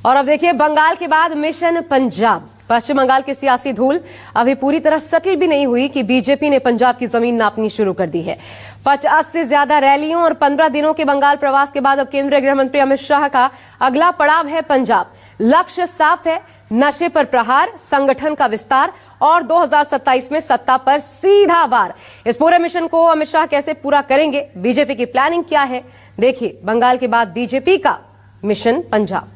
और अब देखिए बंगाल के बाद मिशन पंजाब। पश्चिम बंगाल की सियासी धूल अभी पूरी तरह सेटल भी नहीं हुई कि बीजेपी ने पंजाब की जमीन नापनी शुरू कर दी है। 50 से ज्यादा रैलियों और 15 दिनों के बंगाल प्रवास के बाद अब केंद्रीय गृह मंत्री अमित शाह का अगला पड़ाव है पंजाब। लक्ष्य साफ है, नशे पर प्रहार, संगठन का विस्तार और 2027 में सत्ता पर सीधा वार। इस पूरे मिशन को अमित शाह कैसे पूरा करेंगे, बीजेपी की प्लानिंग क्या है, देखिए बंगाल के बाद बीजेपी का मिशन पंजाब।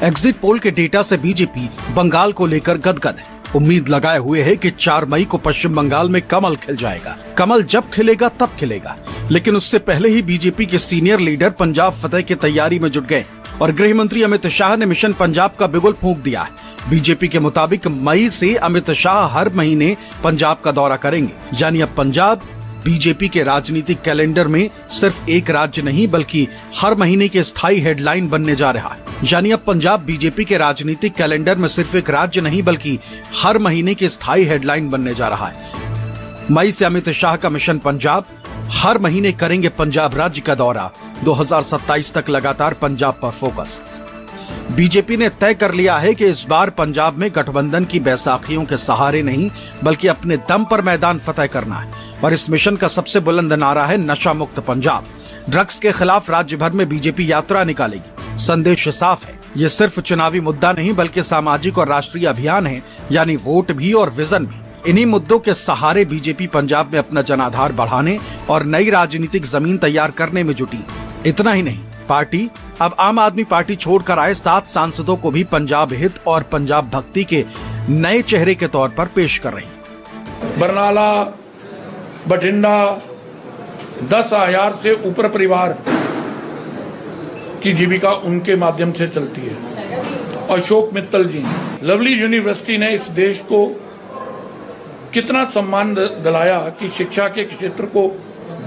एग्जिट पोल के डेटा से बीजेपी बंगाल को लेकर गदगद है। उम्मीद लगाए हुए है कि 4 मई को पश्चिम बंगाल में कमल खिल जाएगा। कमल जब खिलेगा तब खिलेगा, लेकिन उससे पहले ही बीजेपी के सीनियर लीडर पंजाब फतेह की तैयारी में जुट गए और गृह मंत्री अमित शाह ने मिशन पंजाब का बिगुल फूंक दिया है। बीजेपी के मुताबिक मई से अमित शाह हर महीने पंजाब का दौरा करेंगे, यानी अब पंजाब बीजेपी के राजनीतिक कैलेंडर में सिर्फ एक राज्य नहीं बल्कि हर महीने की स्थायी हेडलाइन बनने जा रहा है। यानी अब पंजाब बीजेपी के राजनीतिक कैलेंडर में सिर्फ एक राज्य नहीं बल्कि हर महीने की स्थायी हेडलाइन बनने जा रहा है। मई से अमित शाह का मिशन पंजाब, हर महीने करेंगे पंजाब राज्य का दौरा, 2027 तक लगातार पंजाब पर फोकस। बीजेपी ने तय कर लिया है कि इस बार पंजाब में गठबंधन की बैसाखियों के सहारे नहीं बल्कि अपने दम पर मैदान फतेह करना है और इस मिशन का सबसे बुलंद नारा है नशा मुक्त पंजाब। ड्रग्स के खिलाफ राज्य भर में बीजेपी यात्रा निकालेगी। संदेश साफ है, ये सिर्फ चुनावी मुद्दा नहीं बल्कि सामाजिक और राष्ट्रीय अभियान है, यानी वोट भी और विजन भी। इन्हीं मुद्दों के सहारे बीजेपी पंजाब में अपना जनाधार बढ़ाने और नई राजनीतिक जमीन तैयार करने में जुटी। इतना ही नहीं, पार्टी अब आम आदमी पार्टी छोड़कर आए 7 सांसदों को भी पंजाब हित और पंजाब भक्ति के नए चेहरे के तौर पर पेश कर रही। बरनाला, बठिंडा 10,000 से ऊपर परिवार की जीविका उनके माध्यम से चलती है। अशोक मित्तल जी, लवली यूनिवर्सिटी ने इस देश को कितना सम्मान दिलाया कि शिक्षा के क्षेत्र को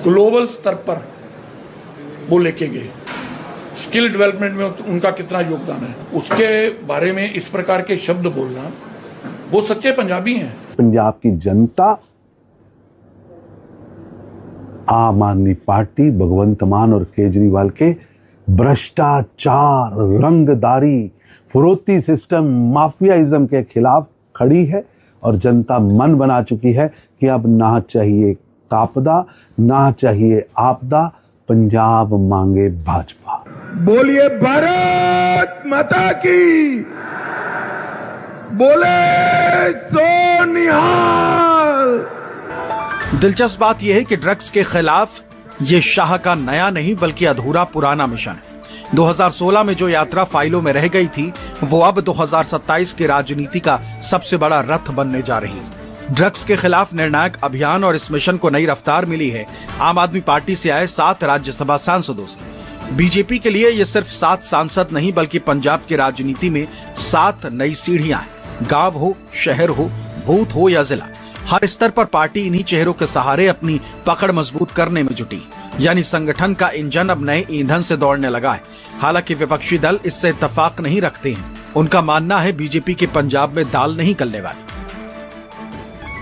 ग्लोबल स्तर पर वो लेके गए। स्किल डेवलपमेंट में उनका कितना योगदान है, उसके बारे में इस प्रकार के शब्द बोलना, वो सच्चे पंजाबी हैं। पंजाब की जनता आम आदमी पार्टी, भगवंत मान और केजरीवाल के भ्रष्टाचार, रंगदारी, फरोती सिस्टम, माफियाइज्म के खिलाफ खड़ी है और जनता मन बना चुकी है कि अब ना चाहिए कापदा, ना चाहिए आपदा, पंजाब मांगे भाजपा। बोलिए भारत माता की, बोले सो निहाल। दिलचस्प बात यह है कि ड्रग्स के खिलाफ ये शाह का नया नहीं बल्कि अधूरा पुराना मिशन है। 2016 में जो यात्रा फाइलों में रह गई थी वो अब 2027 की राजनीति का सबसे बड़ा रथ बनने जा रही है। ड्रग्स के खिलाफ निर्णायक अभियान और इस मिशन को नई रफ्तार मिली है आम आदमी पार्टी से आए 7 राज्यसभा सांसदों से। बीजेपी के लिए ये सिर्फ 7 सांसद नहीं बल्कि पंजाब की राजनीति में 7 नई सीढ़ियां हैं। गांव हो, शहर हो, बूथ हो या जिला, हर स्तर पर पार्टी इन्हीं चेहरों के सहारे अपनी पकड़ मजबूत करने में जुटी, यानी संगठन का इंजन अब नए ईंधन से दौड़ने लगा है। हालांकि विपक्षी दल इससे इत्तेफाक नहीं रखते हैं। उनका मानना है बीजेपी के पंजाब में दाल नहीं गलने वाली।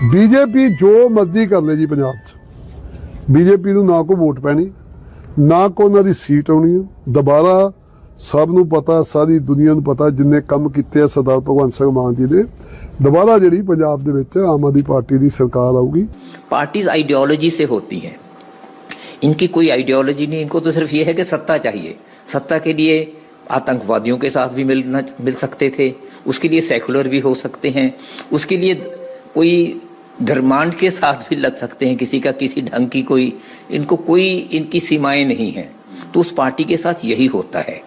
बीजेपी जो मर्जी कर ले जी, पंजाब च बीजेपी ਨੂੰ ना को वोट पैनी, ना को उन्हां दी सीट आउणी है। दोबारा सब नूं पता, सारी दुनिया नूं पता, जिन्ने कम कीते सरदार भगवंत सिंह मान जी ने, दोबारा जिहड़ी पंजाब दे विच आम आदमी पार्टी दी सरकार आऊगी। पार्टीज आइडियोलॉजी से होती हैं, इनकी कोई आइडियोलॉजी नहीं। इनको तो सिर्फ ये है कि सत्ता चाहिए। सत्ता के लिए आतंकवादियों के साथ भी मिल सकते थे, उसके लिए सेकुलर भी हो सकते हैं, उसके लिए कोई धर्मांड के साथ भी लग सकते हैं, किसी का किसी ढंग की कोई, इनको कोई इनकी सीमाएं नहीं हैं। तो उस पार्टी के साथ यही होता है,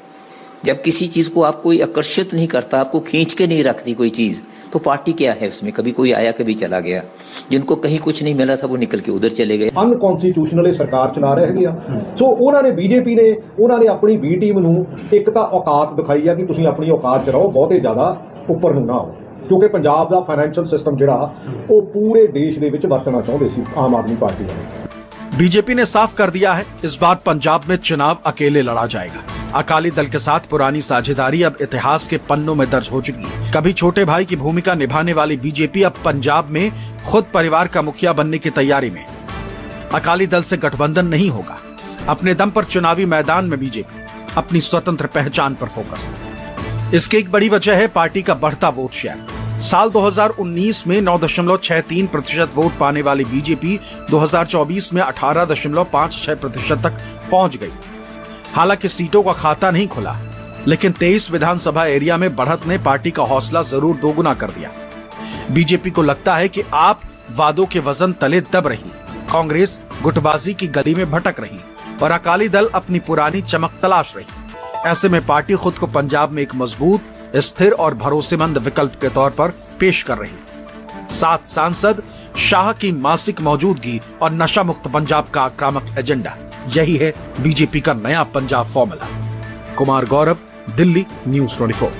जब किसी चीज को आप कोई आकर्षित नहीं करता, आपको खींच के नहीं रखती कोई चीज, तो पार्टी क्या है उसमें। कभी कोई आया, कभी चला गया। जिनको कहीं कुछ नहीं मिला था वो निकल के उधर चले गए। अनकॉन्स्टिट्यूशनल सरकार चला रहे ਹੈਗੇ ਆ। ਸੋ ਉਹਨਾਂ ਨੇ बीजेपी ਨੇ ਉਹਨਾਂ ਨੇ ਆਪਣੀ बी टीम ਨੂੰ ਇੱਕ ਤਾਂ ਔਕਾਤ ਦਿਖਾਈ ਆ ਕਿ ਤੁਸੀਂ ਆਪਣੀ ਔਕਾਤ 'ਚ ਰਹੋ, ਬਹੁਤੇ ਜ਼ਿਆਦਾ ਉੱਪਰ ਨੂੰ ਨਾ ਆਓ, ਕਿਉਂਕਿ ਪੰਜਾਬ ਦਾ ਫਾਈਨੈਂਸ਼ੀਅਲ ਸਿਸਟਮ ਜਿਹੜਾ ਉਹ ਪੂਰੇ ਦੇਸ਼ ਦੇ ਵਿੱਚ ਵਰਤਣਾ ਚਾਹੁੰਦੇ ਸੀ ਆਮ ਆਦमी पार्टी वाले। बीजेपी ने साफ कर दिया है इस बार पंजाब में चुनाव अकेले लड़ा जाएगा। अकाली दल के साथ पुरानी साझेदारी अब इतिहास के पन्नों में दर्ज हो चुकी है। कभी छोटे भाई की भूमिका निभाने वाली बीजेपी अब पंजाब में खुद परिवार का मुखिया बनने की तैयारी में। अकाली दल से गठबंधन नहीं होगा, अपने दम पर चुनावी मैदान में बीजेपी। अपनी स्वतंत्र पहचान पर फोकस। इसकी एक बड़ी वजह है पार्टी का बढ़ता वोट शेयर। साल 2019 में 9.63% वोट पाने वाली बीजेपी 2024 में 18.56% तक पहुंच गई। हालांकि सीटों का खाता नहीं खुला, लेकिन 23 विधानसभा एरिया में बढ़त ने पार्टी का हौसला जरूर दोगुना कर दिया। बीजेपी को लगता है कि आप वादों के वजन तले दब रही, कांग्रेस गुटबाजी की गली में भटक रही और अकाली दल अपनी पुरानी चमक तलाश रही। ऐसे में पार्टी खुद को पंजाब में एक मजबूत, स्थिर और भरोसेमंद विकल्प के तौर पर पेश कर रही। 7 सांसद, शाह की मासिक मौजूदगी और नशा मुक्त पंजाब का आक्रामक एजेंडा, यही है बीजेपी का नया पंजाब फॉर्मूला। कुमार गौरव, दिल्ली, न्यूज़ 24।